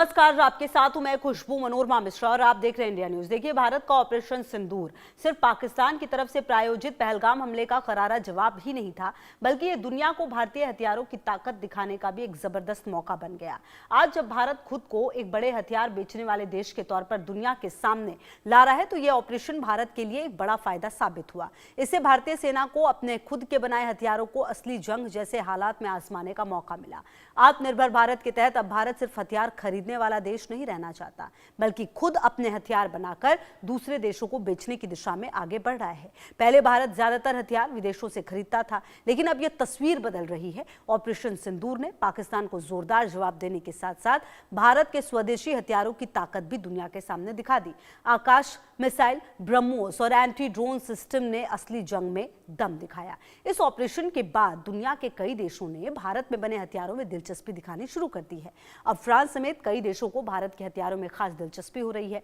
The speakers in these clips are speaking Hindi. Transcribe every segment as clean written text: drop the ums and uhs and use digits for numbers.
नमस्कार, आपके साथ हूं मैं खुशबू मनोरमा मिश्रा और आप देख रहे हैं इंडिया न्यूज। देखिए, भारत का ऑपरेशन सिंदूर सिर्फ पाकिस्तान की तरफ से प्रायोजित पहलगाम हमले का करारा जवाब ही नहीं था, बल्कि ये दुनिया को भारतीय हथियारों की ताकत दिखाने का भी एक जबरदस्त मौका बन गया। आज जब भारत खुद को एक बड़े हथियार बेचने वाले देश के तौर पर दुनिया के सामने ला रहा है, तो ये ऑपरेशन भारत के लिए एक बड़ा फायदा साबित हुआ। इससे भारतीय सेना को अपने खुद के बनाए हथियारों को असली जंग जैसे हालात में आजमाने का मौका मिला। आत्मनिर्भर भारत के तहत अब भारत सिर्फ हथियार खरीदने वाला देश नहीं रहना चाहता, बल्कि खुद अपने हथियार बनाकर दूसरे देशों को बेचने की दिशा में आगे बढ़ रहा है। पहले भारत ज्यादातर हथियार विदेशों से खरीदता था, लेकिन अब यह तस्वीर बदल रही है। ऑपरेशन सिंदूर ने पाकिस्तान को जोरदार जवाब देने के साथ साथ भारत के स्वदेशी हथियारों की ताकत भी दुनिया के सामने दिखा दी। आकाश मिसाइल, ब्रह्मोस और एंटी ड्रोन सिस्टम ने असली जंग में दम दिखाया। इस ऑपरेशन के बाद दुनिया के कई देशों ने भारत में बने हथियारों में दिलचस्पी दिखानी शुरू कर दी है। अब फ्रांस समेत कई देशों को भारत के हथियारों में खास दिलचस्पी हो रही है।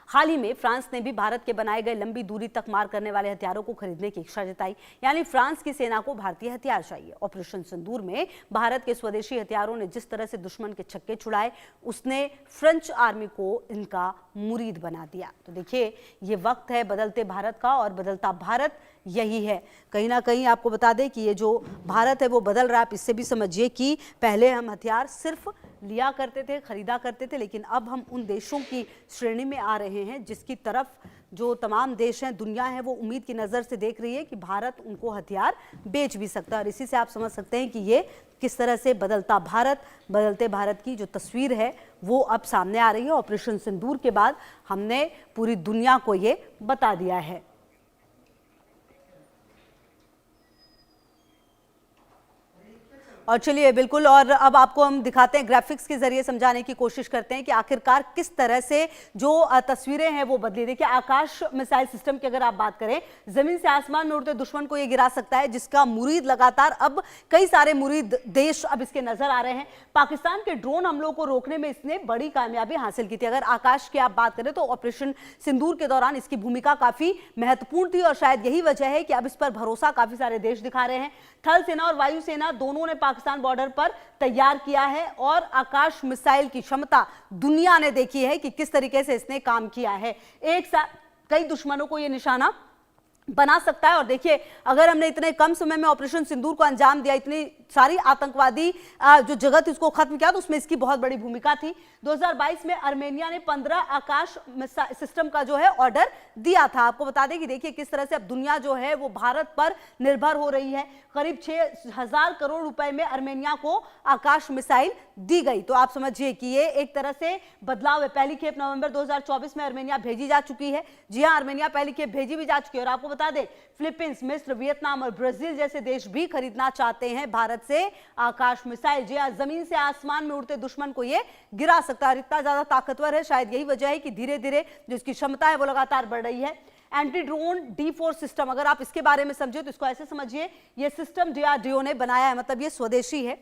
हाल ही में फ्रांस ने भी भारत के बनाए गए लंबी दूरी तक मार करने वाले हथियारों को खरीदने की इच्छा जताई, यानी फ्रांस की सेना को भारतीय हथियार चाहिए। ऑपरेशन सिंदूर में भारत के स्वदेशी हथियारों ने जिस तरह से दुश्मन के छक्के छुड़ाए, उसने फ्रेंच आर्मी को इनका मुरीद बना दिया। तो देखिए, ये वक्त है बदलते भारत का, और बदलता भारत यही है। कहीं ना कहीं आपको बता दें कि ये जो भारत है वो बदल रहा है। आप इससे भी समझिए कि पहले हम हथियार सिर्फ लिया करते थे, खरीदा करते थे, लेकिन अब हम उन देशों की श्रेणी में आ रहे हैं जिसकी तरफ जो तमाम देश हैं, दुनिया है, वो उम्मीद की नज़र से देख रही है कि भारत उनको हथियार बेच भी सकता है। और इसी से आप समझ सकते हैं कि ये किस तरह से बदलता भारत, बदलते भारत की जो तस्वीर है वो अब सामने आ रही है। ऑपरेशन सिंदूर के बाद हमने पूरी दुनिया को ये बता दिया है। और चलिए बिल्कुल, और अब आपको हम दिखाते हैं, ग्राफिक्स के जरिए समझाने की कोशिश करते हैं कि आखिरकार किस तरह से जो तस्वीरें हैं वो बदली। देखिए, आकाश मिसाइल सिस्टम की अगर आप बात करें, जमीन से आसमान में उड़ते दुश्मन को ये गिरा सकता है, जिसका मुरीद लगातार अब कई सारे मुरीद देश अब इसके नजर आ रहे हैं। पाकिस्तान के ड्रोन हमलों को रोकने में इसने बड़ी कामयाबी हासिल की थी। अगर आकाश की आप बात करें तो ऑपरेशन सिंदूर के दौरान इसकी भूमिका काफी महत्वपूर्ण थी, और शायद यही वजह है कि अब इस पर भरोसा काफी सारे देश दिखा रहे हैं। थल सेना और वायु सेना दोनों ने पाकिस्तान बॉर्डर पर तैयार किया है, और आकाश मिसाइल की क्षमता दुनिया ने देखी है कि किस तरीके से इसने काम किया है। एक साथ कई दुश्मनों को यह निशाना बना सकता है। और देखिए, अगर हमने इतने कम समय में ऑपरेशन सिंदूर को अंजाम दिया, इतनी सारी आतंकवादी जो जगत इसको खत्म किया, तो उसमें इसकी बहुत बड़ी भूमिका थी। 2022 में आर्मेनिया ने 15 आकाश सिस्टम का जो है ऑर्डर दिया था। आपको बता दें कि देखिए किस तरह से अब दुनिया जो है वो भारत पर निर्भर हो रही है। करीब 6,000 करोड़ रुपए में आर्मेनिया को आकाश मिसाइल दी गई। तो आप समझिए कि ये एक तरह से बदलाव है। पहली खेप नवंबर 2024 में आर्मेनिया भेजी जा चुकी है। जी हाँ, आर्मेनिया पहली खेप भेजी भी जा चुकी है। और आपको बता दें, फिलीपींस, मिस्र, वियतनाम और ब्राजील जैसे देश भी खरीदना चाहते हैं भारत से आकाश मिसाइल। जी हाँ, जमीन से आसमान में उड़ते दुश्मन को ये गिरा सकता है। इतना ज्यादा ताकतवर है, शायद यही वजह है कि धीरे धीरे जो इसकी क्षमता है वो लगातार बढ़ रही है। एंटी ड्रोन D4 सिस्टम, अगर आप इसके बारे में समझे तो इसको ऐसे समझिए, ये सिस्टम DRDO ने बनाया है, मतलब ये स्वदेशी है,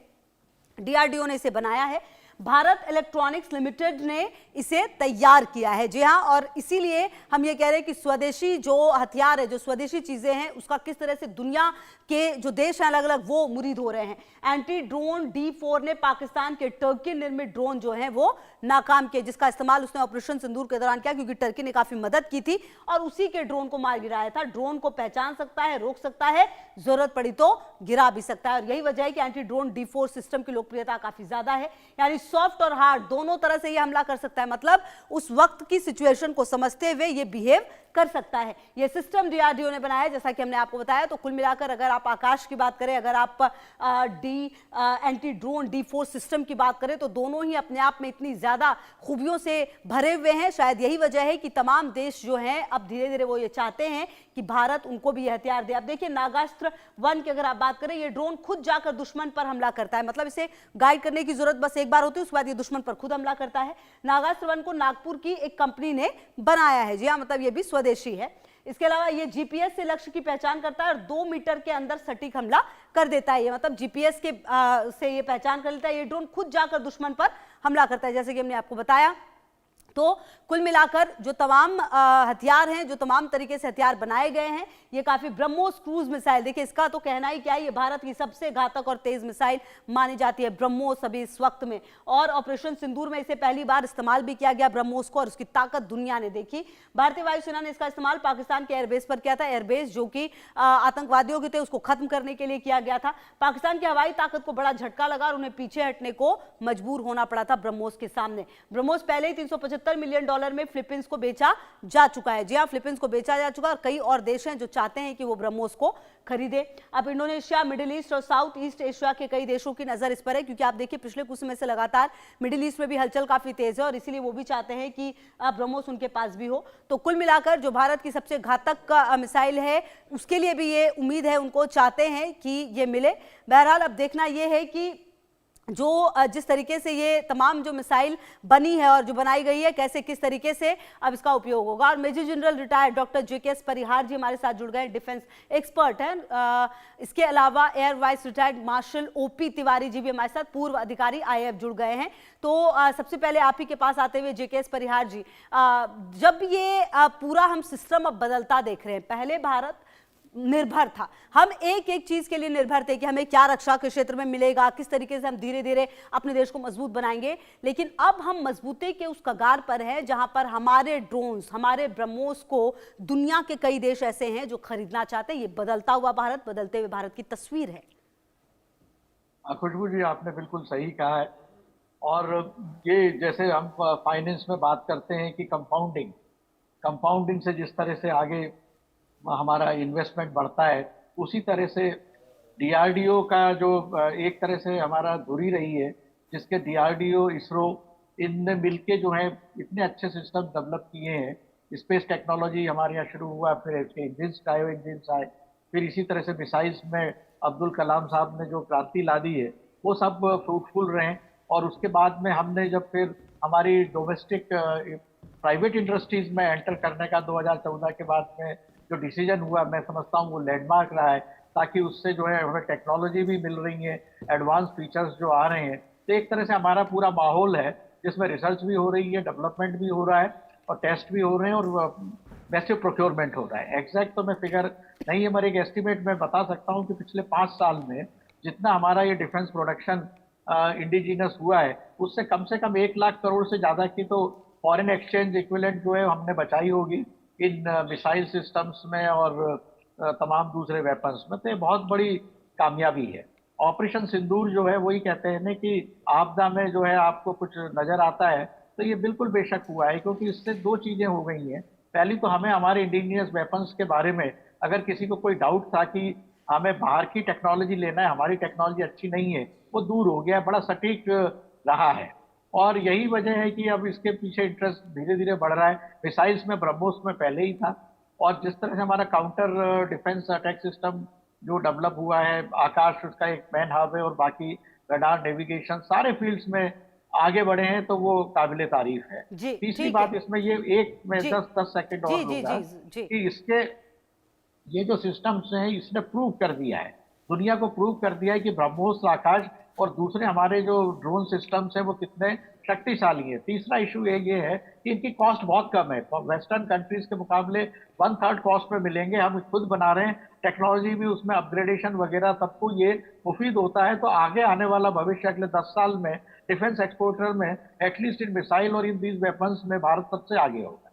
DRDO ने इसे बनाया है। भारत इलेक्ट्रॉनिक्स लिमिटेड ने इसे तैयार किया है। जी हाँ, और इसीलिए हम ये कह रहे हैं कि स्वदेशी जो हथियार है, जो स्वदेशी चीजें हैं, उसका किस तरह से दुनिया के जो देश हैं अलग अलग वो मुरीद हो रहे हैं। एंटी ड्रोन D4 ने पाकिस्तान के टर्की निर्मित ड्रोन जो है वो नाकाम किए, जिसका इस्तेमाल उसने ऑपरेशन सिंदूर के दौरान किया, क्योंकि टर्की ने काफी मदद की थी और उसी के ड्रोन को मार गिराया था। ड्रोन को पहचान सकता है, रोक सकता है, जरूरत पड़ी तो गिरा भी सकता है। और यही वजह है कि एंटी ड्रोन D4 सिस्टम की लोकप्रियता काफी ज्यादा है। यानी सॉफ्ट और हार्ड दोनों तरह से ये हमला कर सकता है, मतलब उस वक्त की सिचुएशन को समझते हुए ये बिहेव कर सकता है। ये सिस्टम DRDO ने बनाया है, जैसा कि हमने आपको बताया। तो कुल मिलाकर अगर आप आकाश की बात करें, अगर आप एंटी ड्रोन D4 सिस्टम की बात करें, तो दोनों ही अपने आप में इतनी ज्यादा खूबियों से भरे हुए हैं। शायद यही वजह है कि तमाम देश जो हैं अब धीरे धीरे वो ये चाहते हैं कि भारत उनको भी ये हथियार दे। अब देखिए, नागास्त्र 1 की अगर आप बात करें, ये ड्रोन खुद जाकर दुश्मन पर हमला करता है, मतलब इसे गाइड करने की जरूरत बस एक बार होती है, उसके बाद ये दुश्मन पर खुद हमला करता है। नागास्त्र 1 को नागपुर की एक कंपनी ने बनाया है। जी हाँ, मतलब ये भी स्वदेशी है। इसके अलावा ये जीपीएस से लक्ष्य की पहचान करता है और 2 मीटर के अंदर सटीक हमला कर देता है। ये मतलब जीपीएस के से ये पहचान कर लेता है। ये ड्रोन खुद जाकर दुश्मन पर हमला करता है, जैसे कि हमने आपको बताया। तो कुल मिलाकर जो तमाम हथियार हैं, जो तमाम तरीके से हथियार बनाए गए हैं, ये काफी ब्रह्मोस क्रूज मिसाइल, देखिए इसका तो कहना ही क्या है, ये भारत की सबसे घातक और तेज मिसाइल मानी जाती है ब्रह्मोस अभी इस वक्त में। और ऑपरेशन सिंदूर में इसे पहली बार इस्तेमाल भी किया गया ब्रह्मोस को, और उसकी ताकत दुनिया ने देखी। भारतीय वायुसेना ने इसका इस्तेमाल पाकिस्तान के एयरबेस पर किया था। एयरबेस जो कि आतंकवादियों के थे उसको खत्म करने के लिए किया गया था। पाकिस्तान की हवाई ताकत को बड़ा झटका लगा और उन्हें पीछे हटने को मजबूर होना पड़ा था ब्रह्मोस के सामने। ब्रह्मोस पहले ही $375 मिलियन में फिलीपींस को बेचा जा चुका है। जी हाँ, फिलीपींस को बेचा जा चुका है और कई और देश हैं जो चाहते हैं कि वो ब्रह्मोस को खरीदे। अब इंडोनेशिया, मिडिल ईस्ट और साउथ ईस्ट एशिया के कई देशों की नजर इस पर है, क्योंकि आप देखिए पिछले कुछ समय से लगातार मिडिल ईस्ट में भी हलचल काफी तेज है और इसीलिए वो भी चाहते हैं कि ब्रह्मोस उनके पास भी हो। तो कुल मिलाकर जो भारत की सबसे घातक मिसाइल है उसके लिए भी ये उम्मीद है, उनको चाहते हैं कि ये मिले। बहरहाल अब देखना यह है कि जो जिस तरीके से ये तमाम जो मिसाइल बनी है और जो बनाई गई है, कैसे किस तरीके से अब इसका उपयोग होगा। और major general retired doctor JKS Parihar ji हमारे साथ जुड़ गए, डिफेंस एक्सपर्ट हैं। इसके अलावा air vice retired marshal OP Tiwari ji भी हमारे साथ, पूर्व अधिकारी IAF जुड़ गए हैं। तो सबसे पहले आप ही के पास आते हुए JKS परिहार जी, जब ये पूरा हम सिस्टम अब बदलता देख रहे हैं, पहले भारत निर्भर था, हम एक एक चीज के लिए निर्भर थे कि हमें क्या रक्षा के क्षेत्र में मिलेगा, किस तरीके से हम धीरे धीरे अपने देश को मजबूत बनाएंगे। लेकिन अब हम मजबूती के उस कगार पर हैं जहां पर हमारे ड्रोन्स, हमारे ब्रह्मोस को दुनिया के कई देश ऐसे हैं जो खरीदना चाहते हैं। ये बदलता हुआ भारत, बदलते हुए भारत की तस्वीर है। खुशबू जी, आपने बिल्कुल सही कहा है। और ये जैसे हम फाइनेंस में बात करते हैं कि कंपाउंडिंग से जिस तरह से आगे हमारा इन्वेस्टमेंट बढ़ता है, उसी तरह से DRDO का जो एक तरह से हमारा धुरी रही है, जिसके DRDO, इसरो, इनने मिलके जो है इतने अच्छे सिस्टम डेवलप किए हैं। स्पेस टेक्नोलॉजी हमारे यहाँ शुरू हुआ, फिर इसके इंजिन्स, क्रायो इंजिन्स आए, फिर इसी तरह से मिसाइल्स में अब्दुल कलाम साहब ने जो क्रांति ला दी है वो सब फ्रूटफुल रहे। और उसके बाद में हमने जब फिर हमारी डोमेस्टिक प्राइवेट इंडस्ट्रीज में एंटर करने का 2014 के बाद में जो डिसीजन हुआ, मैं समझता हूँ वो लैंडमार्क रहा है, ताकि उससे जो है हमें टेक्नोलॉजी भी मिल रही है, एडवांस फीचर्स जो आ रहे हैं। तो एक तरह से हमारा पूरा माहौल है जिसमें रिसर्च भी हो रही है, डेवलपमेंट भी हो रहा है और टेस्ट भी हो रहे हैं और वैसे प्रोक्योरमेंट हो रहा है। एग्जैक्ट तो मैं फिगर नहीं है, मगर एक एस्टिमेट मैं बता सकता हूँ कि पिछले 5 साल में जितना हमारा ये डिफेंस प्रोडक्शन इंडिजिनस हुआ है, उससे कम 1 लाख करोड़ से ज़्यादा की तो फॉरेन एक्सचेंज इक्विवेलेंट जो है हमने बचाई होगी इन मिसाइल सिस्टम्स में और तमाम दूसरे वेपन्स में। तो ये बहुत बड़ी कामयाबी है। ऑपरेशन सिंदूर जो है वही कहते हैं ना कि आपदा में जो है आपको कुछ नज़र आता है, तो ये बिल्कुल बेशक हुआ है, क्योंकि इससे 2 चीज़ें हो गई हैं। पहली तो हमें हमारे इंडिजिनियस वेपन्स के बारे में अगर किसी को कोई डाउट था कि हमें बाहर की टेक्नोलॉजी लेना है, हमारी टेक्नोलॉजी अच्छी नहीं है, वो दूर हो गया, बड़ा सटीक रहा है। और यही वजह है कि अब इसके पीछे इंटरेस्ट धीरे धीरे बढ़ रहा है। मिसाइल्स में ब्रह्मोस में पहले ही था, और जिस तरह से हमारा काउंटर डिफेंस अटैक सिस्टम जो डेवलप हुआ है, आकाश उसका एक मैन हब है और बाकी रडार, नेविगेशन, सारे फील्ड्स में आगे बढ़े हैं, तो वो काबिले तारीफ है। तीसरी बात इसमें ये, एक में 10 सेकंड और लूंगा कि इसके ये जो सिस्टम्स हैं इसने प्रूव कर दिया है, दुनिया को प्रूव कर दिया है कि ब्रह्मोस, आकाश और दूसरे हमारे जो ड्रोन सिस्टम्स हैं वो कितने शक्तिशाली है। तीसरा इशू ये है कि इनकी कॉस्ट बहुत कम है, वेस्टर्न कंट्रीज के मुकाबले 1/3 कॉस्ट में मिलेंगे। हम खुद बना रहे हैं, टेक्नोलॉजी भी उसमें अपग्रेडेशन वगैरह सबको ये मुफीद होता है। तो आगे आने वाला भविष्य अगले 10 साल में डिफेंस एक्सपोर्टर में एटलीस्ट इन मिसाइल और इन दीज वेपन्स में भारत सबसे आगे होगा।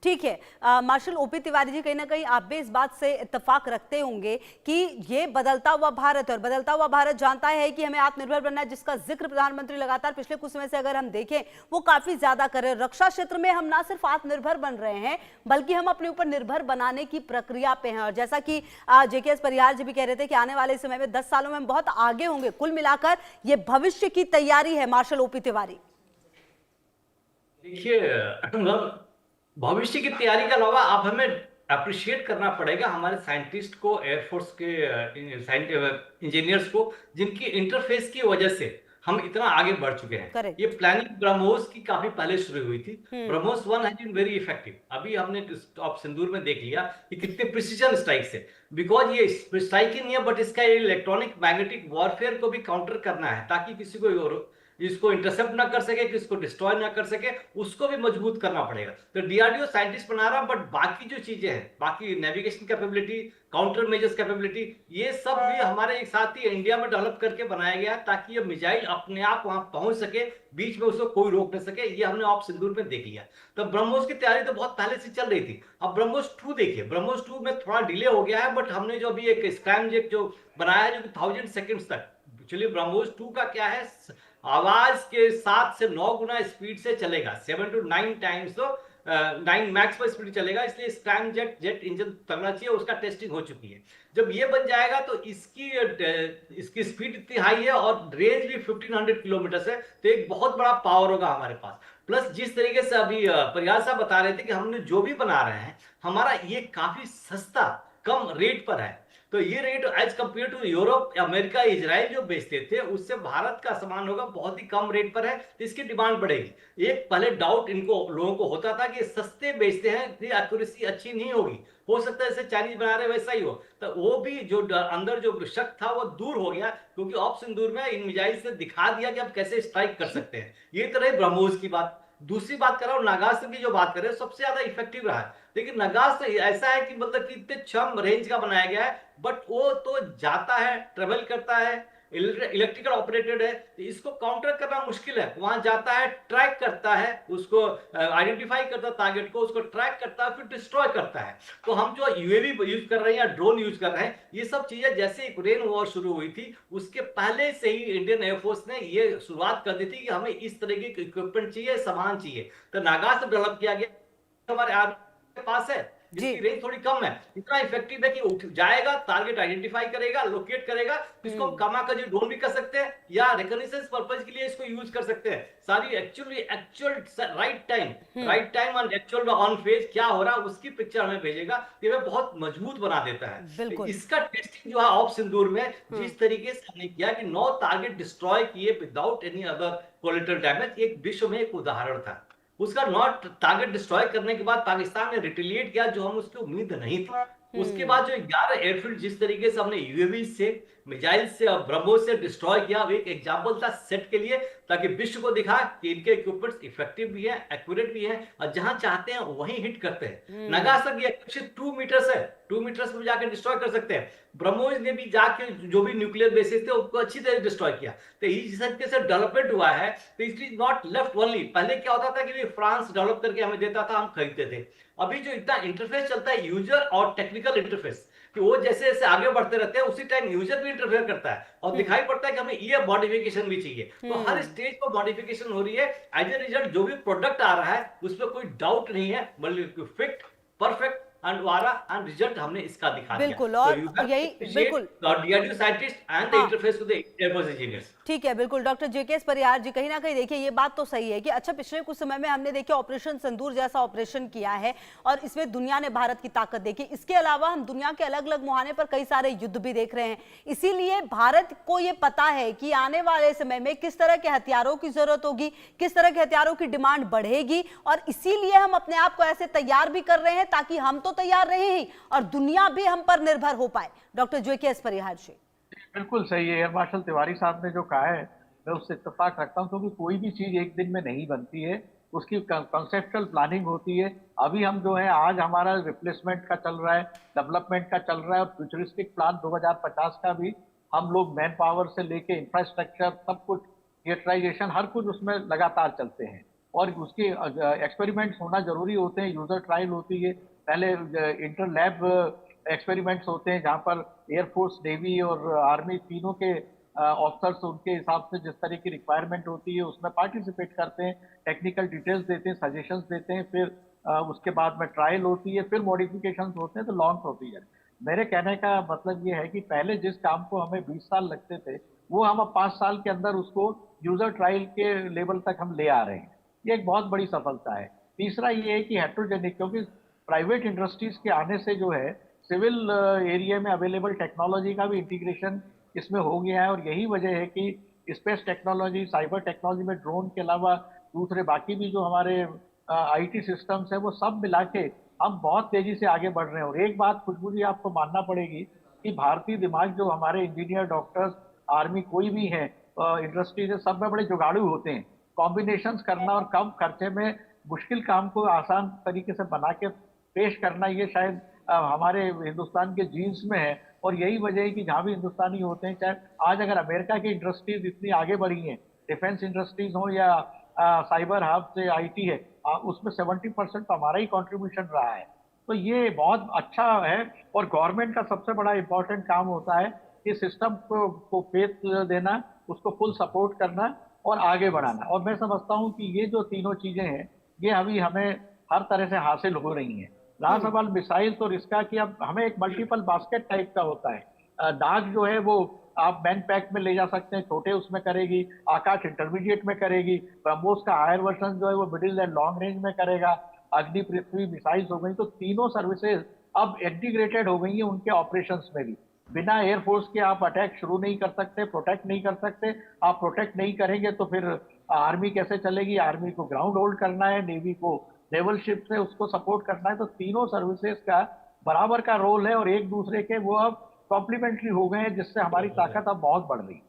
ठीक है, मार्शल OP तिवारी जी, कहीं ना कहीं आप भी इस बात से इत्तेफाक रखते होंगे कि ये बदलता हुआ भारत है और बदलता हुआ भारत जानता है कि हमें आत्मनिर्भर बनना है, जिसका जिक्र प्रधानमंत्री लगातार पिछले कुछ समय से अगर हम देखें वो काफी ज्यादा कर रहे हैं। रक्षा क्षेत्र में हम ना सिर्फ आत्मनिर्भर बन रहे हैं बल्कि हम अपने ऊपर निर्भर बनाने की प्रक्रिया पे हैं। और जैसा कि JKS परिहार जी भी कह रहे थे कि आने वाले समय में 10 सालों में हम बहुत आगे होंगे। कुल मिलाकर ये भविष्य की तैयारी है मार्शल OP तिवारी। देखिए, भविष्य की तैयारी के अलावा आप हमें अप्रिशिएट करना पड़ेगा हमारे साइंटिस्ट को, एयरफोर्स के इंजीनियर्स को, जिनकी इंटरफेस की वजह से हम इतना आगे बढ़ चुके हैं। Correct. ये प्लानिंग ब्रह्मोस की काफी पहले शुरू हुई थी। BrahMos 1 has been very effective. अभी हमने टॉप सिंदूर में देख लिया कि कितने प्रिसीजन स्ट्राइक्स है, बिकॉज ये स्ट्राइक ही नहीं है बट इसका इलेक्ट्रॉनिक मैग्नेटिक वॉरफेयर को भी काउंटर करना है, ताकि किसी को इसको इंटरसेप्ट ना कर सके, कि इसको डिस्ट्रॉय ना कर सके, उसको भी मजबूत करना पड़ेगा। तो डीआरडीओ साइंटिस्ट बना रहा, बट बाकी जो चीजें हैं, बाकी navigation capability, counter measures capability, ये सब भी हमारे एक साथ ही इंडिया में डेवलप करके बनाया गया है, ताकि ये मिसाइल अपने आप वहां पहुंच सके, बीच में उसको कोई रोक न सके। ये हमने ऑप सिंदूर में देख लिया। तो ब्रह्मोस की तैयारी तो बहुत पहले से चल रही थी। अब ब्रह्मोस 2 देखिए, ब्रह्मोस 2 में थोड़ा डिले हो गया है, बट हमने जो अभी एक स्क्रैमजेट जो बनाया है, जो कि 1000 सेकंड्स तक, एक्चुअली ब्रह्मोस 2 का क्या है, आवाज के 7 से 9 गुना स्पीड से चलेगा, 7 to 9 टाइम्स, तो 9 मैक्स पर स्पीड चलेगा, इसलिए स्क्रैम जेट इंजन तगड़ा चाहिए, उसका टेस्टिंग हो चुकी है। जब ये बन जाएगा तो इसकी स्पीड इतनी हाई है और रेंज भी 1500 किलोमीटर है, तो एक बहुत बड़ा पावर होगा हमारे पास। प्लस जिस तरीके से अभी प्रयास साहब बता रहे थे कि हमने जो भी बना रहे हैं, हमारा ये काफी सस्ता, कम रेट पर है। तो ये rate as compare to Europe, America, Israel जो बेचते थे, उससे भारत का सामान होगा बहुत ही कम रेट पर है, तो इसकी डिमांड बढ़ेगी। एक पहले डाउट इनको लोगों को होता था कि सस्ते बेचते हैं, एक्यूरेसी अच्छी नहीं होगी, हो सकता है जैसे चाइनीज बना रहे वैसा ही हो। तो वो भी जो अंदर जो शक था वो दूर हो गया, क्योंकि ऑप सिंदूर में इन मिसाइल से दिखा दिया कि आप कैसे स्ट्राइक कर सकते हैं। ये तो रही ब्रह्मोस की बात। दूसरी बात कर रहा हूं, नागास्त्र की जो बात करें, सबसे ज्यादा इफेक्टिव रहा है। लेकिन नागास्त्र ऐसा है कि मतलब कि इतने कम रेंज का बनाया गया है, बट वो तो जाता है, ट्रेवल करता है, इलेक्ट्रिकल ऑपरेटेड है, तो इसको काउंटर करना मुश्किल है। वहां जाता है, ट्रैक करता है, उसको आइडेंटिफाई करता है टारगेट को, उसको ट्रैक करता है, फिर डिस्ट्रॉय करता है। तो हम जो यूएवी यूज कर रहे हैं या ड्रोन यूज कर रहे हैं, ये सब चीजें जैसे यूक्रेन वॉर शुरू हुई थी, उसके पहले से ही इंडियन एयरफोर्स ने ये शुरुआत कर दी थी कि हमें इस तरह की इक्विपमेंट चाहिए, सामान चाहिए। तो नागास्त्र डेवलप किया गया, हमारे आर्मी के पास है, जी जिसकी रेंज थोड़ी कम है, इतना इफेक्टिव है कि उठ जाएगा, टारगेट आइडेंटिफाई करेगा, लोकेट करेगा। इसको हम कामाकाजी ड्रोन भी कर सकते हैं, या रिकॉग्निशंस पर्पस के लिए इसको यूज कर सकते हैं। सारी एक्चुअल राइट टाइम और एक्चुअल ऑन फेज क्या हो रहा है उसकी पिक्चर हमें भेजेगा, ये हमें बहुत मजबूत बना देता है। बिल्कुल। इसका टेस्टिंग जो है ऑप सिंदूर में जिस तरीके से हमने किया कि 9 टारगेट डिस्ट्रॉय किए without any other collateral damage, एक विश्व में एक उदाहरण था। उसका नॉट टारगेट डिस्ट्रॉय करने के बाद पाकिस्तान ने रिटेलिएट किया, जो हम उसकी उम्मीद नहीं थी। उसके बाद जो 11 एयरफील्ड जिस तरीके से हमने यूएवी से, मिसाइल से और ब्रह्मोस से डिस्ट्रॉय किया, वो एक एग्जांपल था सेट के लिए, ताकि विश्व को दिखा कि इनके इक्विपमेंट्स इफेक्टिव भी है, एक्यूरेट भी है, और जहां चाहते हैं वहीं हिट करते हैं। नागासाकी की एक्यूरेसी 2 मीटर्स है, 2 मीटर्स में जाकर डिस्ट्रॉय कर सकते हैं। ब्रह्मोस ने भी जाके जो भी न्यूक्लियर बेसिस थे उसको अच्छी तरह डिस्ट्रॉय किया। तो इस तरीके से डेवलपमेंट हुआ है, तो it is not left only. पहले क्या होता था कि फ्रांस डेवलप करके हमें देता था, हम खरीदते थे। अभी जो इतना इंटरफेस चलता है, यूजर और टेक्निकल इंटरफेस, कि वो जैसे जैसे आगे बढ़ते रहते हैं, उसी टाइम यूजर भी इंटरफेयर करता है और दिखाई पड़ता है कि हमें ये मॉडिफिकेशन भी चाहिए। तो हर स्टेज पर मॉडिफिकेशन हो रही है। एज ए रिजल्ट जो भी प्रोडक्ट आ रहा है उसमें कोई डाउट नहीं है, बल्कि फिट, परफेक्ट एंड वारा एंड रिजल्ट हमने इसका दिखा दिया। बिल्कुल, और यही बिल्कुल DRDO scientist and the interface to the air force engineers. ठीक है, बिल्कुल डॉक्टर जेकेएस परिहार जी, कहीं ना कहीं देखिए ये बात तो सही है कि अच्छा पिछले कुछ समय में हमने देखिए ऑपरेशन सिंदूर जैसा ऑपरेशन किया है और इसमें दुनिया ने भारत की ताकत देखी। इसके अलावा हम दुनिया के अलग अलग मुहाने पर कई सारे युद्ध भी देख रहे हैं। इसीलिए भारत को ये पता है कि आने वाले समय में किस तरह के हथियारों की जरूरत होगी, किस तरह के हथियारों की डिमांड बढ़ेगी, और इसीलिए हम अपने आप को ऐसे तैयार भी कर रहे हैं ताकि हम तो तैयार रहे ही और दुनिया भी हम पर निर्भर हो पाए। डॉक्टर जेकेएस परिहार जी। बिल्कुल सही है। एयर मार्शल तिवारी साहब ने जो कहा है, मैं उससे इत्तेफाक रखता हूँ, क्योंकि कोई भी चीज़ एक दिन में नहीं बनती है, उसकी कॉन्सेप्चुअल प्लानिंग होती है। अभी हम जो है, आज हमारा रिप्लेसमेंट का चल रहा है, डेवलपमेंट का चल रहा है, और फ्यूचरिस्टिक प्लान 2050 का भी हम लोग मैन पावर से लेके इंफ्रास्ट्रक्चर, सब कुछ, थिएटराइजेशन, हर कुछ उसमें लगातार चलते हैं। और उसके एक्सपेरिमेंट्स होना जरूरी होते हैं, यूजर ट्रायल होती है, पहले इंटर लैब एक्सपेरिमेंट्स होते हैं, जहाँ पर एयरफोर्स, नेवी और आर्मी तीनों के ऑफिसर्स उनके हिसाब से जिस तरह की रिक्वायरमेंट होती है उसमें पार्टिसिपेट करते हैं, टेक्निकल डिटेल्स देते हैं, सजेशंस देते हैं, फिर उसके बाद में ट्रायल होती है, फिर मॉडिफिकेशंस होते हैं, तो लॉन्च होती है। मेरे कहने का मतलब ये है कि पहले जिस काम को हमें 20 साल लगते थे, वो हम अब 5 साल के अंदर उसको यूजर ट्रायल के लेवल तक हम ले आ रहे हैं। ये एक बहुत बड़ी सफलता है। तीसरा ये है कि हेट्रोजेनिक, क्योंकि प्राइवेट इंडस्ट्रीज के आने से जो है सिविल एरिया में अवेलेबल टेक्नोलॉजी का भी इंटीग्रेशन इसमें हो गया है, और यही वजह है कि स्पेस टेक्नोलॉजी, साइबर टेक्नोलॉजी में ड्रोन के अलावा दूसरे बाकी भी जो हमारे आईटी सिस्टम्स है, वो सब मिला के हम बहुत तेजी से आगे बढ़ रहे हैं। और एक बात खुशबू जी आपको मानना पड़ेगी कि भारतीय दिमाग, जो हमारे इंजीनियर, डॉक्टर्स, आर्मी कोई भी है, इंडस्ट्रीज है, सब में बड़े जुगाड़ू होते हैं। कॉम्बिनेशंस करना और कम खर्चे में मुश्किल काम को आसान तरीके से बना के पेश करना, ये शायद हमारे हिंदुस्तान के जीन्स में है। और यही वजह है कि जहाँ भी हिंदुस्तानी होते हैं, चाहे आज अगर अमेरिका की इंडस्ट्रीज इतनी आगे बढ़ी हैं, डिफेंस इंडस्ट्रीज हो या साइबर हब से आईटी है, उसमें 70% तो हमारा ही कंट्रीब्यूशन रहा है। तो ये बहुत अच्छा है। और गवर्नमेंट का सबसे बड़ा इंपॉर्टेंट काम होता है कि सिस्टम को फेथ देना, उसको फुल सपोर्ट करना और आगे बढ़ाना। और मैं समझता हूँ कि ये जो तीनों चीजें हैं, ये अभी हमें हर तरह से हासिल हो रही हैं। रहा सवाल मिसाइल तो इसका कि अब हमें एक मल्टीपल बास्केट टाइप का होता है। डाक जो है वो आप मैन पैक में ले जा सकते हैं, छोटे उसमें करेगी, आकाश इंटरमीडिएट में करेगी, ब्रह्मोस का हायर वर्जन जो है वो मिडिल एंड लॉन्ग रेंज में करेगा, अग्नि पृथ्वी मिसाइल्स हो गई। तो तीनों सर्विसेज अब इंटीग्रेटेड हो गई हैं उनके ऑपरेशंस में भी। बिना एयरफोर्स के आप अटैक शुरू नहीं कर सकते, प्रोटेक्ट नहीं कर सकते। आप प्रोटेक्ट नहीं करेंगे तो फिर आर्मी कैसे चलेगी? आर्मी को ग्राउंड होल्ड करना है, नेवी को नेवल शिप से उसको सपोर्ट करना है। तो तीनों सर्विसेज का बराबर का रोल है और एक दूसरे के वो अब कॉम्प्लीमेंट्री हो गए हैं, जिससे हमारी ताकत अब बहुत बढ़ रही है।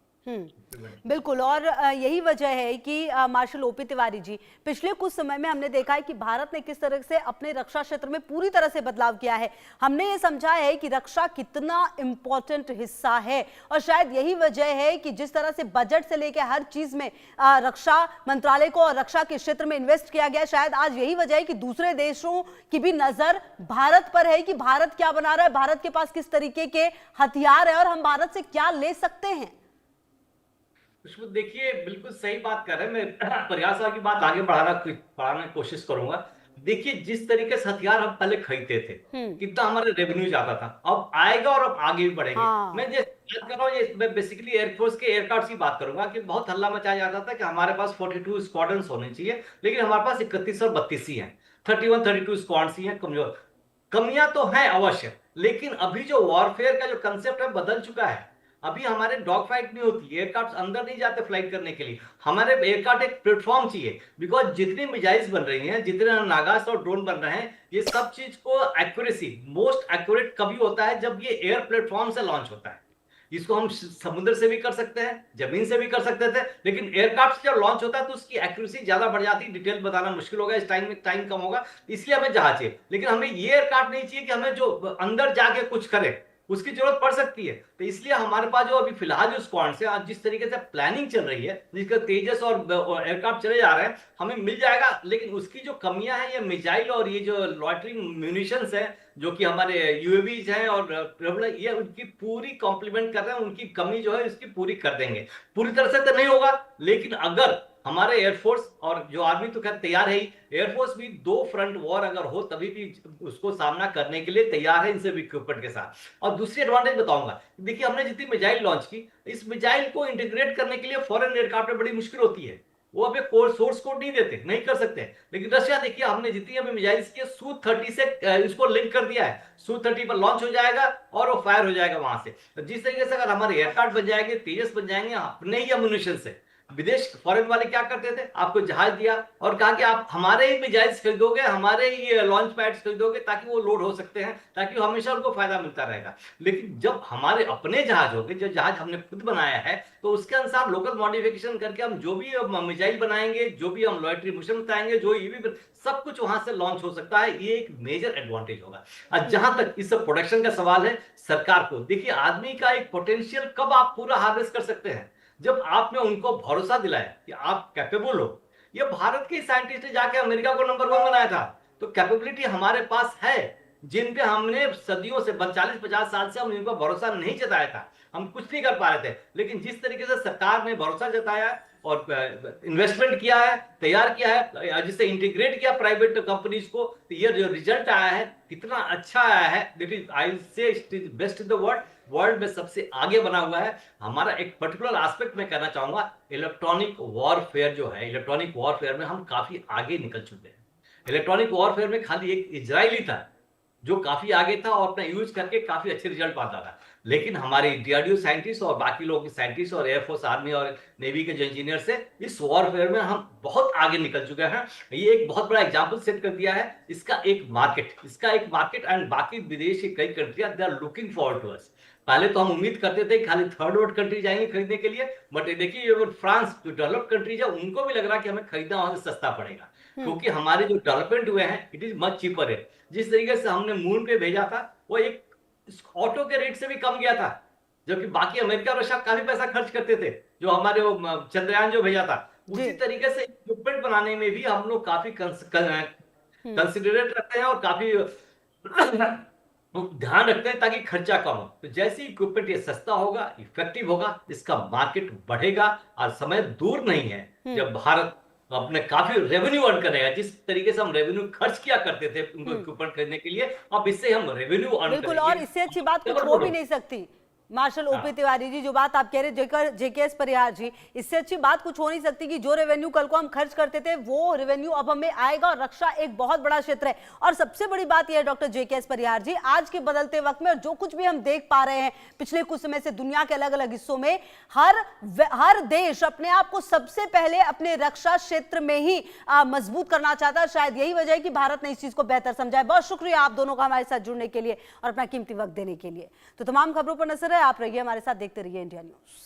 बिल्कुल। और यही वजह है कि मार्शल ओपी तिवारी जी, पिछले कुछ समय में हमने देखा है कि भारत ने किस तरह से अपने रक्षा क्षेत्र में पूरी तरह से बदलाव किया है। हमने ये समझा है कि रक्षा कितना इंपॉर्टेंट हिस्सा है और शायद यही वजह है कि जिस तरह से बजट से लेकर हर चीज में रक्षा मंत्रालय को और रक्षा के क्षेत्र में इन्वेस्ट किया गया, शायद आज यही वजह है कि दूसरे देशों की भी नजर भारत पर है कि भारत क्या बना रहा है, भारत के पास किस तरीके के हथियार है और हम भारत से क्या ले सकते हैं। खुशबू, देखिए बिल्कुल सही बात कर रहे हैं। मैं प्रयास की बात आगे बढ़ाने की कोशिश करूंगा। देखिए जिस तरीके से हथियार हम पहले खरीदते थे, कितना हमारे रेवेन्यू जाता था, अब आएगा और अब आगे भी बढ़ेंगे। हाँ। मैं जो बात कर रहा हूँ, ये मैं बेसिकली एयरफोर्स के एयरक्राफ्ट की बात करूंगा कि बहुत हल्ला मचाया जाता था कि हमारे पास 42 स्क्वाड्रन्स होने चाहिए, लेकिन हमारे पास 31 और 32 ही है, 31-32 स्क्वाड्स ही है। कमजोर कमियां तो हैं अवश्य, लेकिन अभी जो वॉरफेयर का जो कंसेप्ट है बदल चुका है। अभी हमारे डॉग फाइट नहीं होती, एयरक्राफ्ट अंदर नहीं जाते फ्लाइट करने के लिए, हमारे एयरक्राफ्ट एक प्लेटफॉर्म चाहिए। बिकॉज जितनी मिसाइल्स बन रही हैं, जितने नागास और ड्रोन बन रहे हैं, ये सब चीज को एक्यूरेसी मोस्ट एक्यूरेट कभी होता है जब ये एयर प्लेटफॉर्म से लॉन्च होता है। इसको हम समुद्र से भी कर सकते हैं, जमीन से भी कर सकते थे, लेकिन एयरक्राफ्ट जब लॉन्च होता है तो उसकी एक्यूरेसी ज्यादा बढ़ जाती है। डिटेल बताना मुश्किल होगा, इस टाइम कम होगा, इसलिए हमें जहाज चाहिए। लेकिन हमें ये एयरक्राफ्ट नहीं चाहिए कि हमें जो अंदर जाके कुछ करे, उसकी जरूरत पड़ सकती है। तो इसलिए हमारे पास जो अभी फिलहाल जो स्क्वाड्स है, आज जिस तरीके से प्लानिंग चल रही है, जिसका तेजस और एयरक्राफ्ट चले जा रहे हैं, हमें मिल जाएगा। लेकिन उसकी जो कमियां हैं, ये मिसाइल और ये जो लॉइटरिंग म्यूनिशंस है, जो कि हमारे यूएवीज हैं और ये उनकी पूरी कॉम्प्लीमेंट कर रहे हैं। उनकी कमी जो है इसकी पूरी कर देंगे। पूरी तरह से तो नहीं होगा, लेकिन अगर हमारे एयरफोर्स और जो आर्मी तो खैर तैयार है ही, एयरफोर्स भी दो फ्रंट वॉर अगर हो तभी भी उसको सामना करने के लिए तैयार है, इनसे भी इक्विपमेंट के साथ। और दूसरी एडवांटेज बताऊंगा, देखिए हमने जितनी मिसाइल लॉन्च की, इस मिसाइल को इंटीग्रेट करने के लिए फॉरेन एयरक्राफ्ट में बड़ी मुश्किल होती है। वो अभी सोर्स कोड नहीं देते, नहीं कर सकते। लेकिन रशिया देखिए, हमने जितनी अभी मिसाइल्स की Su-30 से इसको लिंक कर दिया है। Su-30 पर लॉन्च हो जाएगा और वो फायर हो जाएगा वहां से। तो जिस तरीके से अगर हमारे एयरक्राफ्ट बन जाएंगे, तेजस बन जाएंगे अपने ही अम्यूनिशन से। विदेश फॉरेन वाले क्या करते थे, आपको जहाज दिया और कहा कि आप हमारे ही मिसाइल्स खरीदोगे, हमारे ही लॉन्च पैड्स खरीदोगे, ताकि वो लोड हो सकते हैं, ताकि हमेशा उनको फायदा मिलता रहेगा। लेकिन जब हमारे अपने जहाज होंगे, जो जहाज हमने खुद बनाया है, तो उसके अनुसार लोकल मॉडिफिकेशन करके हम जो भी मिसाइल बनाएंगे, जो भी हम लॉयटरी मिशन बताएंगे, जो ये भी सब कुछ वहां से लॉन्च हो सकता है। ये एक मेजर एडवांटेज होगा। और जहां तक इस प्रोडक्शन का सवाल है, सरकार को देखिए, आदमी का एक पोटेंशियल कब आप पूरा हार्वेस्ट कर सकते हैं, जब आपने उनको भरोसा दिलाया कि आप कैपेबल हो। ये भारत के साइंटिस्ट ने जाके अमेरिका को नंबर 1 बनाया था। तो कैपेबिलिटी हमारे पास है, जिन पे हमने सदियों से 40-50 साल से हम इन पर भरोसा नहीं जताया था, हम कुछ नहीं कर पा रहे थे। लेकिन जिस तरीके से सरकार ने भरोसा जताया और इन्वेस्टमेंट किया है, तैयार किया है, जिससे इंटीग्रेट किया प्राइवेट कंपनीज को, तो ये जो रिजल्ट आया है कितना अच्छा आया है। दैट इज आई से it is best in the world में सबसे आगे बना हुआ है। हमारा एक पर्टिकुलर एस्पेक्ट में कहना चाहूंगा, इलेक्ट्रॉनिक वॉरफेयर जो है, इलेक्ट्रॉनिक वॉरफेयर में हम काफी आगे निकल चुके हैं। इलेक्ट्रॉनिक वॉरफेयर में खाली एक इजरायली था जो काफी आगे था और अपना यूज करके काफी अच्छे रिजल्ट पाता था। लेकिन हमारे डीआरडीओ साइंटिस्ट और बाकी लोग साइंटिस्ट और एयरफोर्स, आर्मी और नेवी के जो इंजीनियर से इस वॉरफेयर में हम बहुत आगे निकल चुके हैं। ये एक बहुत बड़ा एग्जांपल सेट कर दिया है। इसका एक मार्केट एंड बाकी विदेश की कई कंट्रियां they are looking forward to us. पहले तो हम उम्मीद करते थे कि खाली थर्ड वर्ल्ड कंट्री जाएंगे खरीदने के लिए, बट देखिए ये फ्रांस जो डेवलप्ड कंट्रीज है उनको भी लग रहा है कि हमें खरीदना वहां से सस्ता पड़ेगा, क्योंकि हमारे जो डेवलपमेंट हुए हैं इट इज मच चीपर है। जिस तरीके से हमने मून पे भेजा था वो एक ऑटो के रेट से भी कम गया था, जबकि बाकी अमेरिका और रशिया काफी पैसा खर्च करते थे जो हमारे वो चंद्रयान जो भेजा था। जी। उसी तरीके से इक्विपमेंट बनाने में भी हम लोग काफी कंसिडरेट रखते हैं और काफी ध्यान रखते हैं ताकि खर्चा कम हो। तो जैसे इक्विपमेंट ये सस्ता होगा, इफेक्टिव होगा, इसका मार्केट बढ़ेगा और समय दूर नहीं है जब भारत अपने काफी रेवेन्यू अर्न करेगा। जिस तरीके से हम रेवेन्यू खर्च किया करते थे उनको इक्विपमेंट खरीदने के लिए, अब इससे हम रेवेन्यू अर्न बिल्कुल, करेंगे। और इससे अच्छी बात कुछ हो भी नहीं सकती। मार्शल ओपी तिवारी जी, जो बात आप कह रहे जेकेएस परिहार जी, इससे अच्छी बात कुछ हो नहीं सकती कि जो रेवेन्यू कल को हम खर्च करते थे वो रेवेन्यू अब हमें आएगा, और रक्षा एक बहुत बड़ा क्षेत्र है। और सबसे बड़ी बात यह है डॉक्टर जेकेएस परिहार जी, आज के बदलते वक्त में और जो कुछ भी हम देख पा रहे हैं पिछले कुछ समय से दुनिया के अलग अलग हिस्सों में, हर देश अपने आप को सबसे पहले अपने रक्षा क्षेत्र में ही मजबूत करना चाहता है। शायद यही वजह है कि भारत ने इस चीज को बेहतर समझा है। बहुत शुक्रिया आप दोनों का हमारे साथ जुड़ने के लिए और अपना कीमती वक्त देने के लिए। तो तमाम खबरों पर नजर है, आप रहिए हमारे साथ, देखते रहिए इंडिया न्यूज।